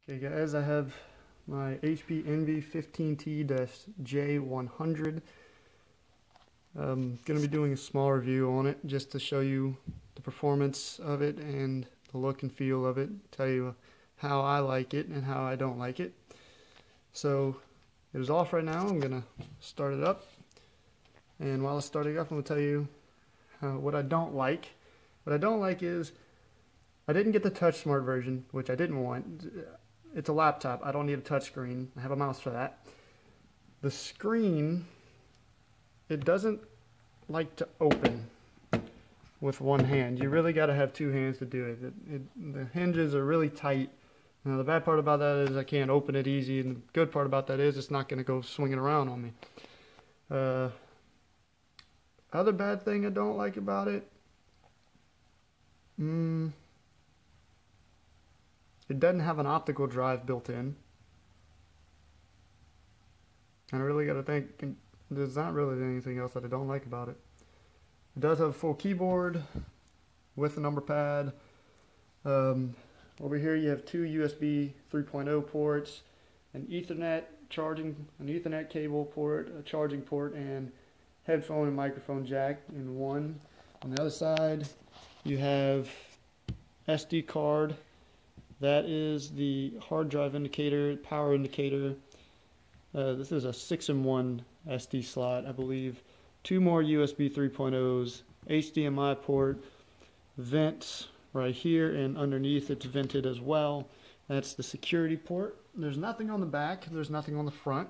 Okay guys, I have my HP Envy 15t-j100. I'm going to be doing a small review on it just to show you the performance of it and the look and feel of it, tell you how I like it and how I don't like it. So it is off right now. I'm going to start it up, and while it's starting up I'm going to tell you what I don't like. What I don't like is I didn't get the touch smart version, which I didn't want. It's a laptop. I don't need a touch screen. I have a mouse for that. The screen, it doesn't like to open with one hand. You really got to have two hands to do it. The hinges are really tight. Now the bad part about that is I can't open it easy, and the good part about that is it's not going to go swinging around on me. Other bad thing I don't like about it, it doesn't have an optical drive built in. And I really got to think, there's not really anything else that I don't like about it. It does have a full keyboard with a number pad. Over here you have two USB 3.0 ports, an Ethernet cable port, a charging port, and headphone and microphone jack in one. On the other side you have SD card. That is the hard drive indicator, power indicator. This is a 6-in-1 SD slot, I believe. Two more USB 3.0s, HDMI port, vents right here, and underneath it's vented as well. That's the security port. There's nothing on the back, there's nothing on the front.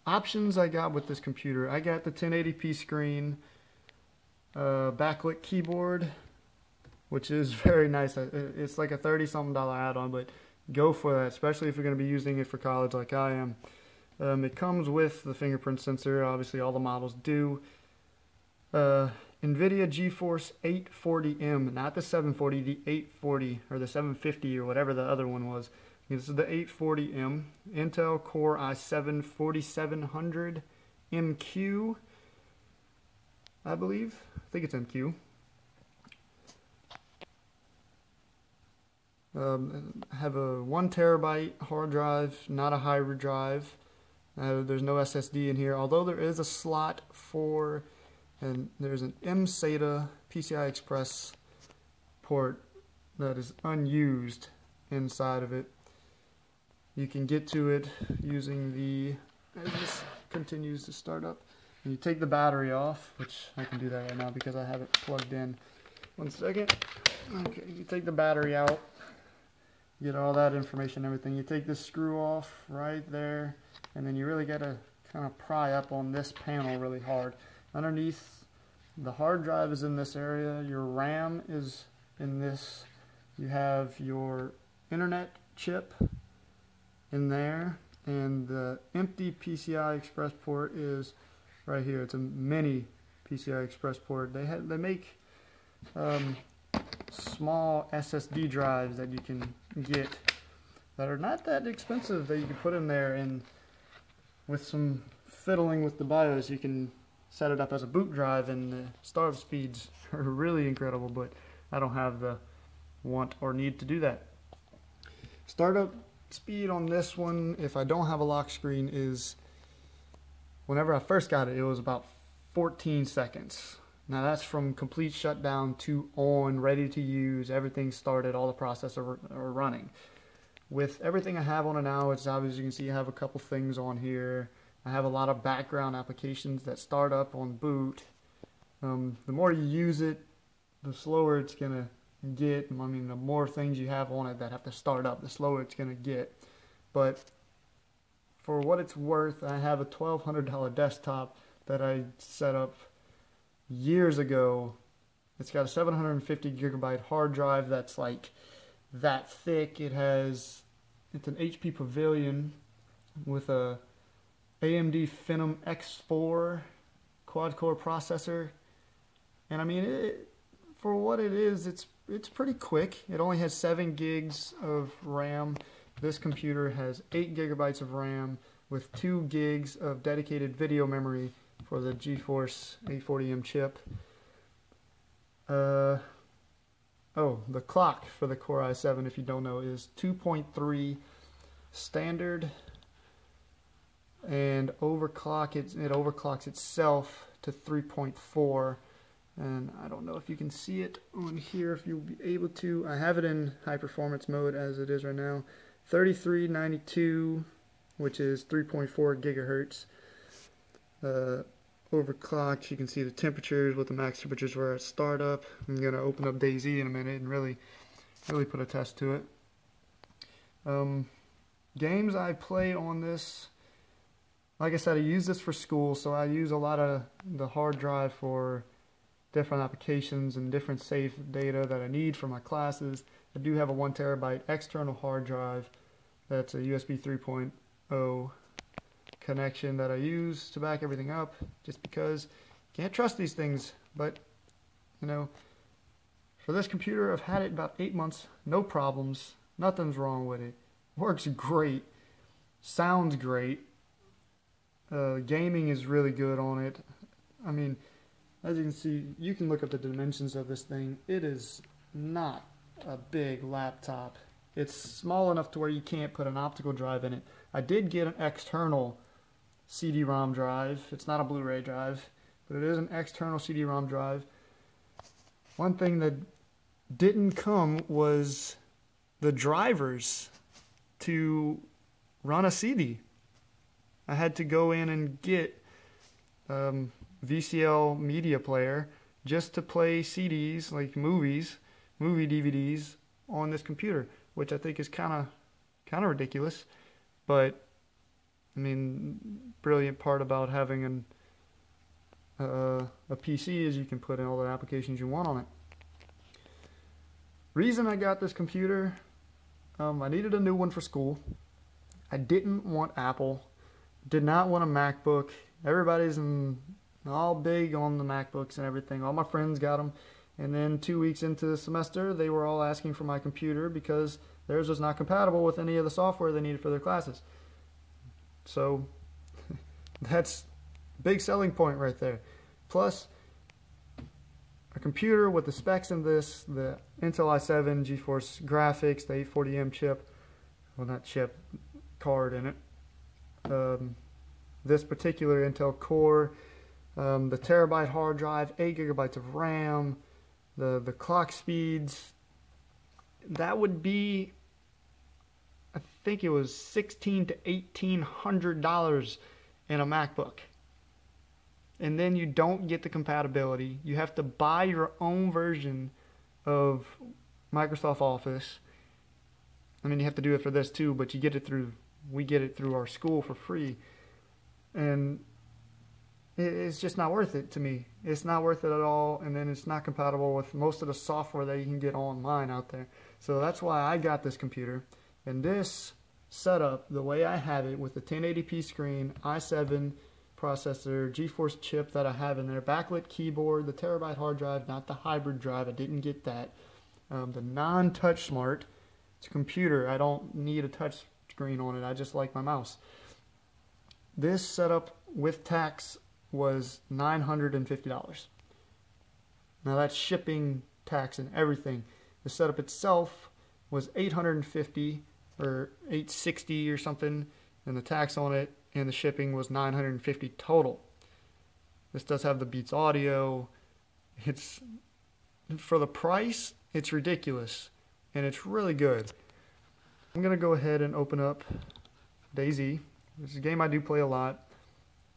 Options I got with this computer: I got the 1080p screen, backlit keyboard, which is very nice. It's like a $30-something add-on, but go for that, especially if you're going to be using it for college like I am. It comes with the fingerprint sensor. Obviously all the models do. nvidia GeForce 840M, not the 740, the 840, or the 750, or whatever the other one was. This is the 840M. Intel Core i7 4700 MQ, I believe. I think it's MQ. Have a 1 terabyte hard drive, not a hybrid drive. There's no SSD in here, although there is a slot for, and there's an M7 PCI Express port that is unused inside of it. You can get to it using as this continues to start up. And you take the battery off, which I can do that right now because I have it plugged in. One second. Okay, you take the battery out. Get all that information, everything. You take this screw off right there, and then you really got to kind of pry up on this panel really hard. Underneath, the hard drive is in this area, your RAM is in this, you have your internet chip in there, and the empty PCI Express port is right here. It's a mini PCI Express port. They make small SSD drives that you can get that are not that expensive, that you can put in there, and with some fiddling with the BIOS you can set it up as a boot drive, and the startup speeds are really incredible, but I don't have the want or need to do that. Startup speed on this one, if I don't have a lock screen, is, whenever I first got it, it was about 14 seconds. Now that's from complete shutdown to on, ready to use, everything started, all the processes are running. With everything I have on it now, it's obvious, you can see I have a couple things on here. I have a lot of background applications that start up on boot. The more you use it, the slower it's going to get. I mean, the more things you have on it that have to start up, the slower it's going to get. But for what it's worth, I have a $1,200 desktop that I set up years ago. It's got a 750 gigabyte hard drive that's like that thick. It's an HP Pavilion with a AMD Phenom X4 quad-core processor, and I mean, for what it is, it's pretty quick. It only has 7 gigs of RAM. This computer has 8 gigabytes of RAM with 2 gigs of dedicated video memory for the GeForce 840M chip. Oh, the clock for the Core i7, if you don't know, is 2.3 standard, and it overclocks itself to 3.4. And I don't know if you can see it on here, if you'll be able to. I have it in high performance mode as it is right now. 3392, which is 3.4 gigahertz. Overclocked. You can see the temperatures, what the max temperatures were at startup. I'm gonna open up DayZ in a minute and really put a test to it. Games I play on this, like I said, I use this for school, so I use a lot of the hard drive for different applications and different safe data that I need for my classes. I do have a 1 terabyte external hard drive that's a USB 3.0 connection that I use to back everything up, just because can't trust these things. But you know, for this computer, I've had it about 8 months, no problems, nothing's wrong with it, works great, sounds great, gaming is really good on it. I mean, as you can see, you can look up the dimensions of this thing. It is not a big laptop. It's small enough to where you can't put an optical drive in it. I did get an external CD-ROM drive. It's not a Blu-ray drive, but it is an external CD-ROM drive. One thing that didn't come was the drivers to run a CD. I had to go in and get VCL media player just to play CDs, like movie DVDs, on this computer, which I think is kind of ridiculous. But I mean, brilliant part about having a PC is you can put in all the applications you want on it. Reason I got this computer, I needed a new one for school. I didn't want Apple, did not want a MacBook. Everybody's all big on the MacBooks and everything. All my friends got them. And then 2 weeks into the semester, they were all asking for my computer because theirs was not compatible with any of the software they needed for their classes. So that's a big selling point right there. Plus, a computer with the specs in this, the Intel i7 GeForce graphics, the 840M chip, well, not chip, card in it. This particular Intel Core, the terabyte hard drive, 8 gigabytes of RAM, the clock speeds, that would be, I think it was $1,600 to $1,800 in a MacBook. And then you don't get the compatibility. You have to buy your own version of Microsoft Office. I mean, you have to do it for this too, but we get it through our school for free. And it's just not worth it to me. It's not worth it at all, and then it's not compatible with most of the software that you can get online out there. So that's why I got this computer. And this setup, the way I have it, with the 1080p screen, i7 processor, GeForce chip that I have in there, backlit keyboard, the terabyte hard drive, not the hybrid drive, I didn't get that. The non-touch smart, it's a computer, I don't need a touch screen on it, I just like my mouse. This setup with tax was $950. Now that's shipping, tax, and everything. The setup itself was $850 or $860 or something, and the tax on it and the shipping was $950 total. This does have the Beats audio. It's, for the price, it's ridiculous, and it's really good. I'm gonna go ahead and open up DayZ. This is a game I do play a lot,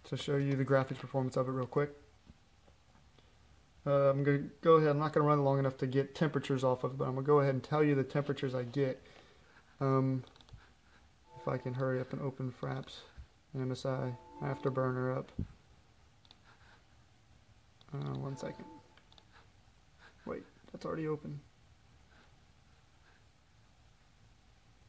to show you the graphics performance of it real quick. I'm going to go ahead, I'm not going to run long enough to get temperatures off of it, but I'm going to go ahead and tell you the temperatures I get. If I can hurry up and open Fraps and MSI Afterburner up. 1 second. Wait, that's already open.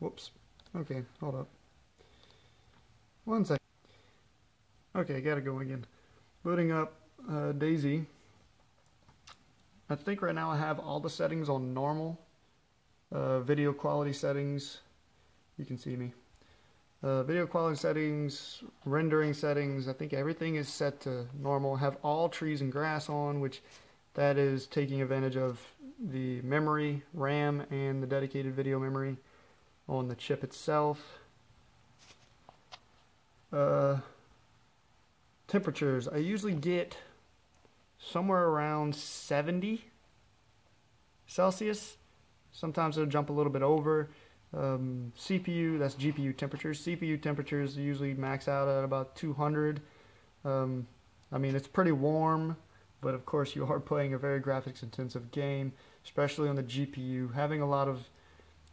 Whoops. Okay, hold up. 1 second. Okay, gotta go again. Booting up DayZ. I think right now I have all the settings on normal. Video quality settings, you can see me. Video quality settings, rendering settings, I think everything is set to normal. I have all trees and grass on, which that is taking advantage of the memory, RAM, and the dedicated video memory on the chip itself. Temperatures, I usually get somewhere around 70 Celsius. Sometimes it'll jump a little bit over. CPU, that's GPU temperatures. CPU temperatures usually max out at about 200. I mean, it's pretty warm, but of course you are playing a very graphics intensive game, especially on the GPU. Having a lot of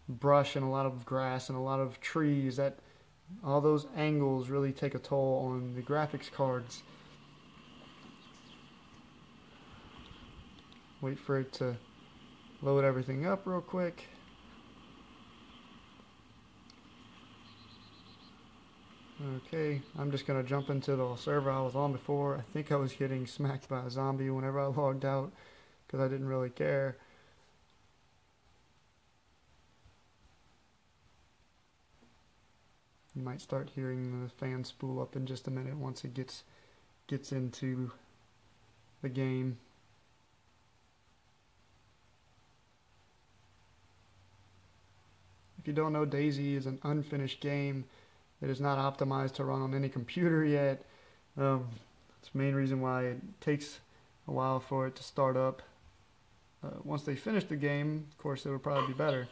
brush and a lot of grass and a lot of trees, that all those angles really take a toll on the graphics cards. Wait for it to load everything up real quick. Okay, I'm just going to jump into the server I was on before. I think I was getting smacked by a zombie whenever I logged out because I didn't really care. You might start hearing the fan spool up in just a minute once it gets into the game. If you don't know, DayZ is an unfinished game. It is not optimized to run on any computer yet. That's the main reason why it takes a while for it to start up. Once they finish the game, of course, it will probably be better.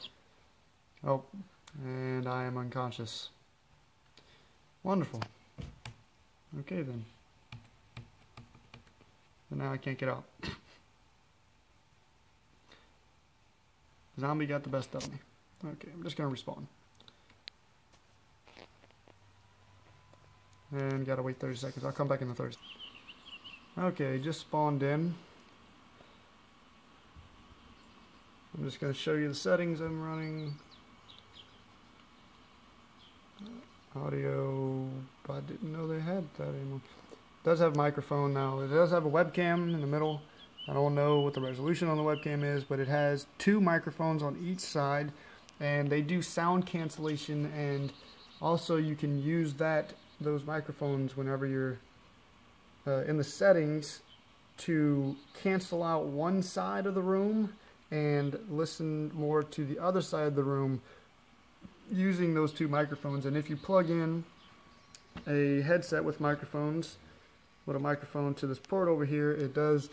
Oh, and I am unconscious. Wonderful. Okay then. And now I can't get out. Zombie got the best of me. Okay, I'm just gonna respawn. And gotta wait 30 seconds. I'll come back in the 30 seconds. Okay, just spawned in. I'm just gonna show you the settings I'm running. Audio, I didn't know they had that anymore. It does have a microphone now. It does have a webcam in the middle. I don't know what the resolution on the webcam is, but it has 2 microphones on each side, and they do sound cancellation, and also you can use those microphones whenever you're in the settings to cancel out one side of the room and listen more to the other side of the room using those 2 microphones. And if you plug in a headset with microphones, with a microphone to this port over here, it does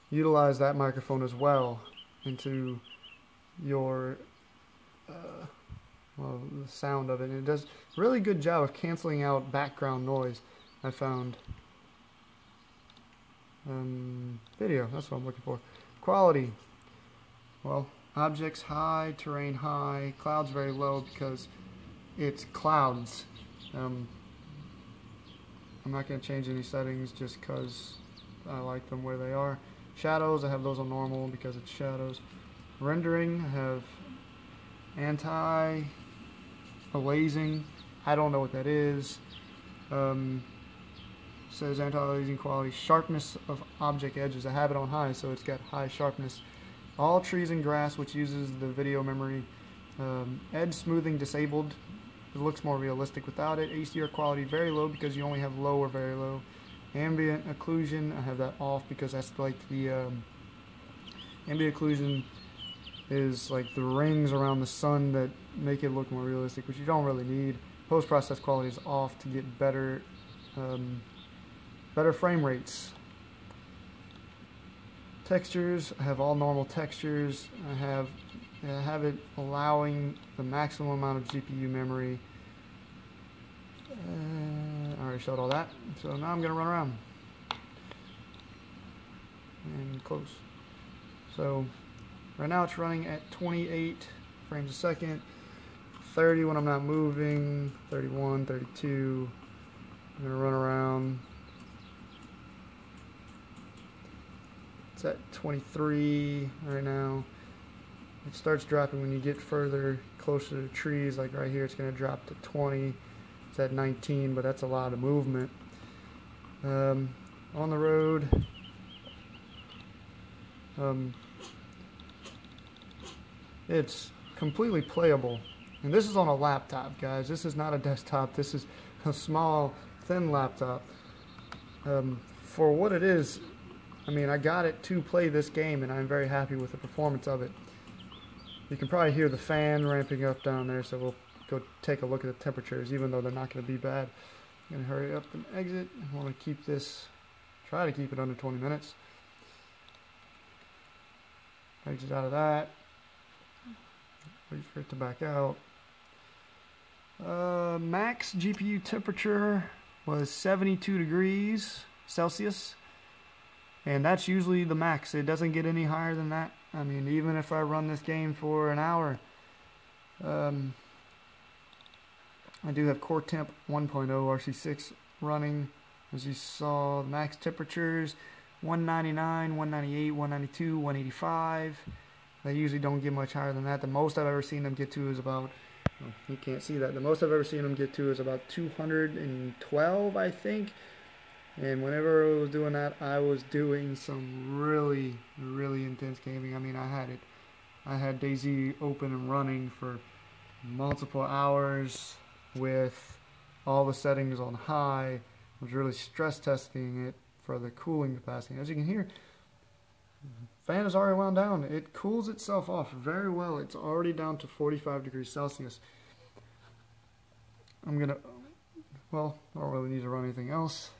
utilize that microphone as well into your well, the sound of it. And it does a really good job of canceling out background noise, I found. Video, that's what I'm looking for. Quality, well, objects high, terrain high, clouds very low because it's clouds. I'm not going to change any settings just because I like them where they are. Shadows, I have those on normal because it's shadows. Rendering, I have anti-aliasing. I don't know what that is. Says anti-aliasing quality. Sharpness of object edges, I have it on high, so it's got high sharpness. All trees and grass, which uses the video memory. Edge smoothing disabled. It looks more realistic without it. HDR quality very low because you only have low or very low. Ambient occlusion, I have that off because that's like the ambient occlusion is like the rings around the sun that make it look more realistic, which you don't really need. Post-process quality is off to get better better frame rates. Textures, I have all normal textures. I have it allowing the maximum amount of GPU memory. I already showed all that, so now I'm going to run around and close. So right now it's running at 28 frames a second, 30 when I'm not moving, 31, 32. I'm going to run around. It's at 23 right now. It starts dropping when you get further closer to trees, like right here it's going to drop to 20. It's at 19, but that's a lot of movement. On the road, it's completely playable. And this is on a laptop, guys. This is not a desktop. This is a small, thin laptop. For what it is, I mean, I got it to play this game, and I'm very happy with the performance of it. You can probably hear the fan ramping up down there, so we'll go take a look at the temperatures, even though they're not going to be bad. I'm going to hurry up and exit. I want to keep this, try to keep it under 20 minutes. Exit out of that. Wait for it to back out. Max GPU temperature was 72 degrees Celsius. And that's usually the max. It doesn't get any higher than that. I mean, even if I run this game for an hour. I do have Core Temp 1.0 RC6 running. As you saw, the max temperatures 199, 198, 192, 185. They usually don't get much higher than that. The most I've ever seen them get to is about, well, you can't see that. The most I've ever seen them get to is about 212, I think. And whenever I was doing that, I was doing some really, really intense gaming. I mean, I had DayZ open and running for multiple hours with all the settings on high. I was really stress testing it for the cooling capacity. As you can hear, fan is already wound down. It cools itself off very well. It's already down to 45 degrees Celsius. Well, I don't really need to run anything else.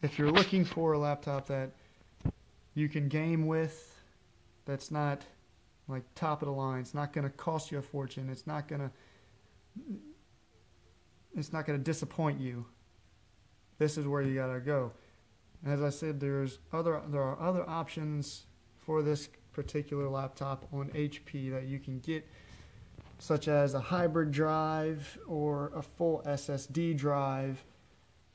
If you're looking for a laptop that you can game with, that's not like top of the line, it's not going to cost you a fortune, it's not going to disappoint you, this is where you gotta go. As I said, there are other options for this particular laptop on HP that you can get, such as a hybrid drive or a full SSD drive.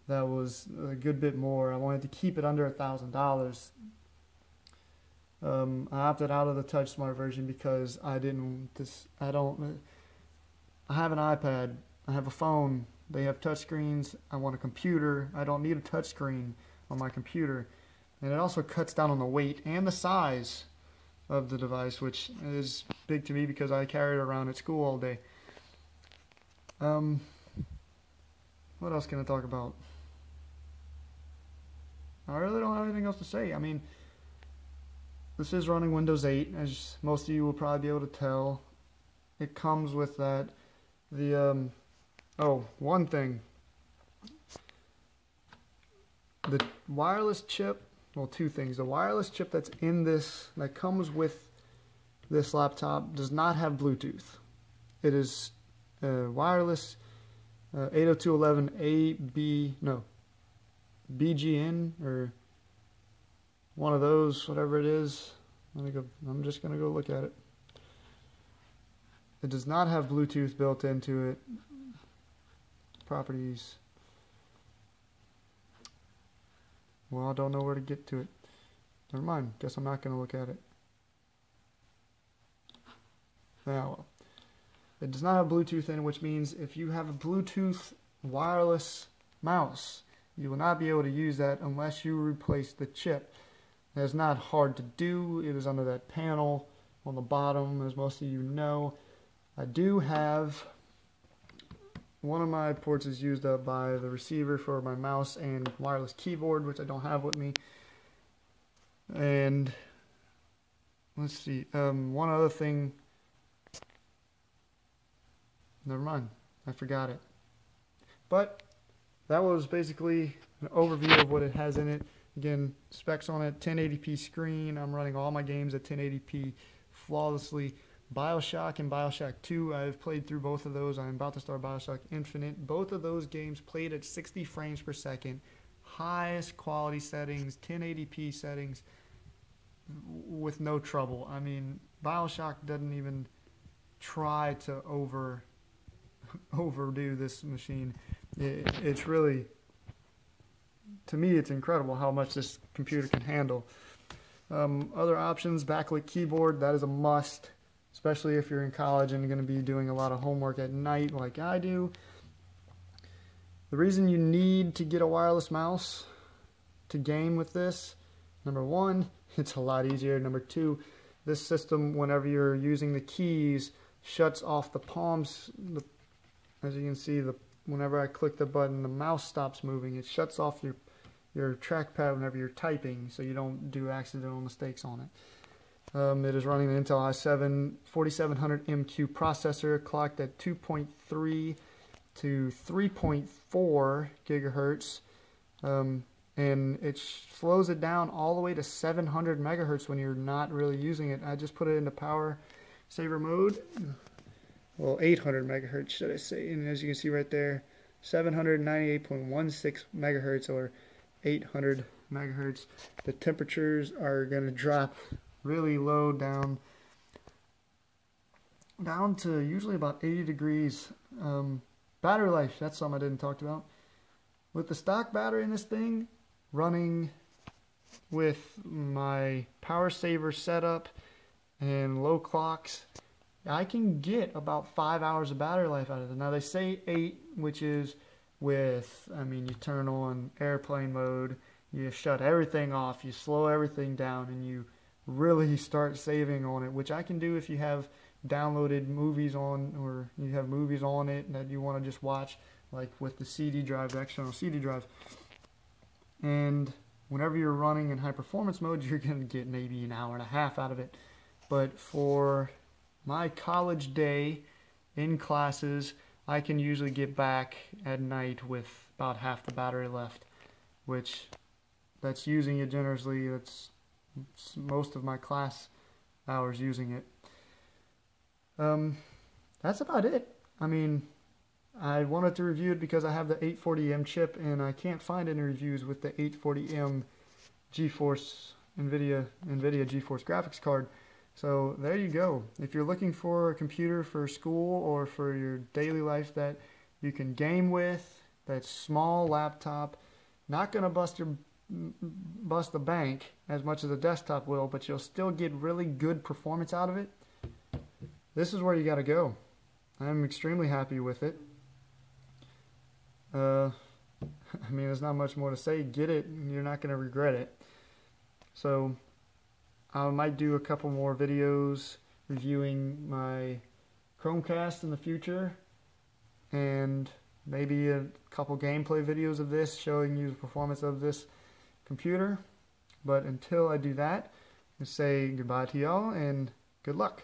That was a good bit more. I wanted to keep it under $1,000. I opted out of the TouchSmart version because I have an iPad, I have a phone, they have touchscreens, I want a computer, I don't need a touchscreen on my computer. And it also cuts down on the weight and the size of the device, which is big to me because I carry it around at school all day. What else can I talk about? I really don't have anything else to say. I mean, this is running Windows 8, as most of you will probably be able to tell. It comes with that. One thing. The wireless chip, well, two things. The wireless chip that's in this, that comes with this laptop, does not have Bluetooth. It is wireless 802.11 BGN, or one of those, whatever it is. I'm just going to go look at it. It does not have Bluetooth built into it. Properties. Well, I don't know where to get to it. Never mind. Guess I'm not going to look at it. Well, it does not have Bluetooth in it, which means if you have a Bluetooth wireless mouse, you will not be able to use that unless you replace the chip. It's not hard to do. It is under that panel on the bottom, as most of you know. I do have one of my ports is used up by the receiver for my mouse and wireless keyboard, which I don't have with me. And let's see, one other thing. Never mind, I forgot it. But that was basically an overview of what it has in it. Again, specs on it, 1080p screen. I'm running all my games at 1080p flawlessly. BioShock and BioShock 2, I've played through both of those. I'm about to start BioShock Infinite. Both of those games played at 60 frames per second. Highest quality settings, 1080p settings, with no trouble. I mean, BioShock doesn't even try to overdo this machine. It's really, to me, it's incredible how much this computer can handle. Other options, backlit keyboard, that is a must, especially if you're in college and going to be doing a lot of homework at night like I do. The reason you need to get a wireless mouse to game with this, number one, it's a lot easier. Number two, this system, whenever you're using the keys, shuts off the palms. As you can see, whenever I click the button, the mouse stops moving. It shuts off your trackpad whenever you're typing, so you don't do accidental mistakes on it. It is running an Intel i7 4700MQ processor, clocked at 2.3 to 3.4 gigahertz, and it slows it down all the way to 700 megahertz when you're not really using it. I just put it into power saver mode. Well, 800 megahertz, should I say? And as you can see right there, 798.16 megahertz or 800 megahertz. The temperatures are going to drop really low, down to usually about 80 degrees. Battery life, that's something I didn't talk about. With the stock battery in this thing, running with my power saver setup and low clocks, I can get about 5 hours of battery life out of it. Now they say 8, which is with, I mean, you turn on airplane mode, you shut everything off, you slow everything down, and you really start saving on it, which I can do if you have downloaded movies on, or you have movies on it that you want to just watch, like with the CD drive, the external CD drive. And whenever you're running in high performance mode, you're going to get maybe an hour and a half out of it. But for my college day in classes, I can usually get back at night with about half the battery left, which that's using it generously. That's most of my class hours using it. That's about it. I mean, I wanted to review it because I have the 840M chip, and I can't find any reviews with the 840M GeForce NVIDIA GeForce graphics card. So there you go. If you're looking for a computer for school or for your daily life that you can game with, that's small laptop, not gonna bust the bank as much as a desktop will, but you'll still get really good performance out of it, this is where you gotta go. I'm extremely happy with it. I mean, there's not much more to say. Get it, and you're not gonna regret it. So I might do a couple more videos reviewing my Chromecast in the future, and maybe a couple gameplay videos of this showing you the performance of this computer. But until I do that, I say goodbye to y'all and good luck.